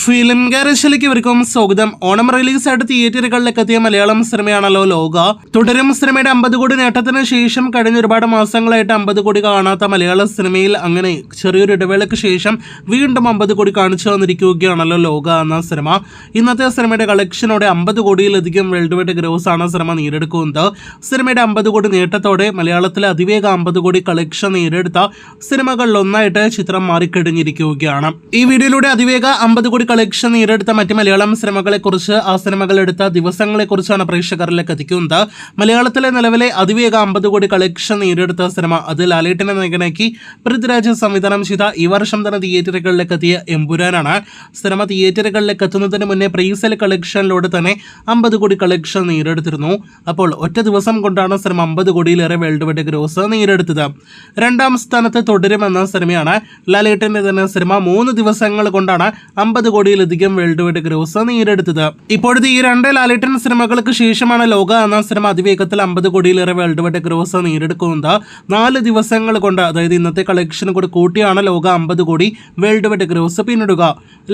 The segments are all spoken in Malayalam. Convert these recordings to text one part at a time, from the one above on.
ഫിലിം ഗാരേജിലേക്ക് ഇവർക്കും സ്വാഗതം. ഓണം റിലീസായിട്ട് തിയേറ്ററുകളിലേക്ക് എത്തിയ മലയാളം സിനിമയാണല്ലോ ലോക. തുടരും സിനിമയുടെ 50 കോടി നേട്ടത്തിന് ശേഷം കഴിഞ്ഞ ഒരുപാട് മാസങ്ങളായിട്ട് 50 കോടി കാണാത്ത മലയാള സിനിമയിൽ അങ്ങനെ ചെറിയൊരു ഇടവേളയ്ക്ക് ശേഷം വീണ്ടും 50 കോടി കാണിച്ചു വന്നിരിക്കുകയാണല്ലോ ലോക എന്ന സിനിമ. ഇന്നത്തെ സിനിമയുടെ കളക്ഷനോടെ 50 കോടിയിലധികം വേൾഡ് വൈഡ് ഗ്രോസ് ആണ് സിനിമ നേടിയെടുക്കുന്നത്. സിനിമയുടെ 50 കോടി നേട്ടത്തോടെ മലയാളത്തിലെ അതിവേഗ 50 കോടി കളക്ഷൻ നേടിയെടുത്ത സിനിമകളിലൊന്നായിട്ട് ചിത്രം മാറിക്കഴിഞ്ഞിരിക്കുകയാണ്. ഈ വീഡിയോയിലൂടെ അതിവേഗ 50 കോടി കളക്ഷൻ നേടിയെടുത്ത മറ്റ് മലയാളം സിനിമകളെ കുറിച്ച്, ആ സിനിമകൾ എടുത്ത ദിവസങ്ങളെ കുറിച്ചാണ് പ്രേക്ഷകരിലേക്ക് എത്തിക്കുന്നത്. മലയാളത്തിലെ നിലവിലെ അതിവേഗ 50 കോടി കളക്ഷൻ നേടിയെടുത്ത സിനിമ അത് ലാലേട്ടനെ നായകനാക്കി പൃഥ്വിരാജ് സംവിധാനം ചെയ്ത ഈ വർഷം തന്നെ തിയേറ്ററുകളിലേക്ക് എത്തിയ എമ്പുരാനാണ്. സിനിമ തിയേറ്ററുകളിലേക്ക് എത്തുന്നതിന് മുന്നേ പ്രീസെൽ കളക്ഷനിലൂടെ തന്നെ 50 കോടി കളക്ഷൻ നേടിയെടുത്തിരുന്നു. അപ്പോൾ ഒറ്റ ദിവസം കൊണ്ടാണ് സിനിമ 50 കോടിയിലേറെ വേൾഡ് വൈഡ് ഗ്രോസ് നേടിയെടുത്തത്. രണ്ടാം സ്ഥാനത്ത് തുടരുമെന്ന സിനിമയാണ്. ലാലേട്ടന്റെ തന്നെ സിനിമ 3 ദിവസങ്ങൾ കൊണ്ടാണ് 50 കോടിയിലധികം വേൾഡ് വൈഡ് ഗ്രോസ് നേടിയെടുത്തത്. ഇപ്പോഴത്തെ ഈ രണ്ട് ലാലേട്ടൻ സിനിമകൾക്ക് ശേഷമാണ് ലോക എന്ന സിനിമ അതിവേഗത്തിൽ 50 കോടിയിലേറെ വേൾഡ് വൈഡ് ഗ്രോസ് നേടിയെടുക്കുന്നത്. 4 ദിവസങ്ങൾ കൊണ്ട്, അതായത് ഇന്നത്തെ കളക്ഷൻ കൂടി കൂട്ടിയാണ് ലോക 50 കോടി വേൾഡ് വൈഡ് ഗ്രോസ് പിന്നിടുക.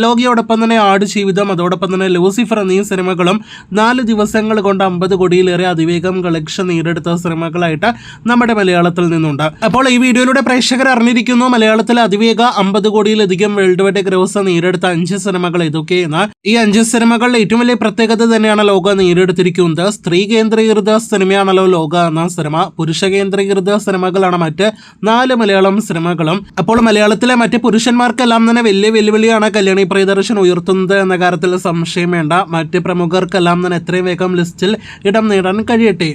ലോകയോടൊപ്പം തന്നെ ആടുജീവിതം, അതോടൊപ്പം തന്നെ ലൂസിഫർ എന്നീ സിനിമകളും 4 ദിവസങ്ങൾ കൊണ്ട് 50 കോടിയിലേറെ അതിവേഗം കളക്ഷൻ നേടിയെടുത്ത സിനിമകളായിട്ട് നമ്മുടെ മലയാളത്തിൽ നിന്നുണ്ട്. അപ്പോൾ ഈ വീഡിയോയിലൂടെ പ്രേക്ഷകർ അറിഞ്ഞിരിക്കുന്നു മലയാളത്തിലെ അതിവേഗ 50 കോടിയിലധികം വേൾഡ് വൈഡ് ഗ്രോസ് നേടിയെടുത്ത 5 സിനിമകൾ ഇതൊക്കെയെന്ന്. ഈ 5 സിനിമകളുടെ ഏറ്റവും വലിയ പ്രത്യേകത തന്നെയാണ് ലോക നേടിയെടുത്തിരിക്കുന്നത്. സ്ത്രീ കേന്ദ്രീകൃത സിനിമയാണല്ലോ ലോക എന്ന സിനിമ. പുരുഷ കേന്ദ്രീകൃത സിനിമകളാണ് മറ്റ് 4 മലയാളം സിനിമകളും. അപ്പോൾ മലയാളത്തിലെ മറ്റ് പുരുഷന്മാർക്കെല്ലാം തന്നെ വലിയ വെല്ലുവിളിയാണ് കല്യാണി പ്രിയദർശൻ ഉയർത്തുന്നത് എന്ന കാര്യത്തിൽ സംശയം വേണ്ട. മറ്റ് പ്രമുഖർക്കെല്ലാം തന്നെ എത്രയും വേഗം ലിസ്റ്റിൽ ഇടം നേടാൻ കഴിയട്ടെ.